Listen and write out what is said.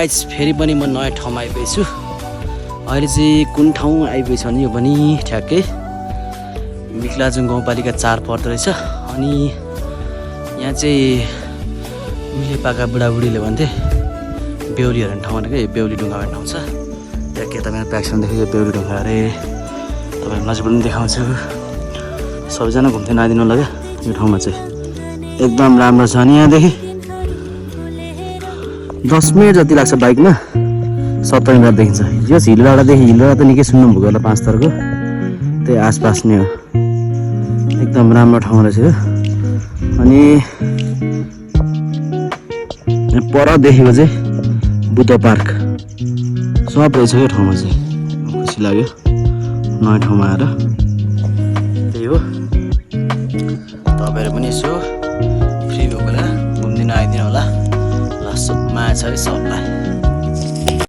फेरि पनि म नयाँ ठाउँमा आइपुगेछु। अहिले चाहिँ कुन ठाउँ आइपुगेछ भने यो पनि ठ्याक्कै मिक्लाजुङ गाउँपालिका 4 पर्दो रहेछ। अनि यहाँ चाहिँ मिलेपाका बुढाबुढीले भन्थे बेहुली हेर्ने ठाउँ भनेको बेहुली ढुङ्गा भन्ने ठाउँ छ। त्यहाँ के तपाईँको प्याक्सनदेखि यो बेहुली ढुङ्गा अरे तपाईँहरू नजिक पनि देखाउँछु। सबैजना घुम्दै नआइदिनु होला क्या यो ठाउँमा चाहिँ एकदम राम्रो छ। अनि यहाँदेखि 10 मिनट जति लाग्छ बाइकमा 70 मिनट देखिन्छ। यो हिलडाँडादेखि हिलडाँडा त निकै सुन्नुभयो होला 5 थरको त्यही आसपास नै हो। एकदम राम्रो ठाउँ रहेछ यो। अनि पर देखेको चाहिँ बुद्ध पार्क सब रहेछ यो ठाउँमा चाहिँ खुसी लाग्यो नयाँ ठाउँमा आएर। त्यही हो तपाईँहरू पनि यसो फ्री भएको बेला घुम्दिन आइदिनु होला। ल माया छ है सबलाई।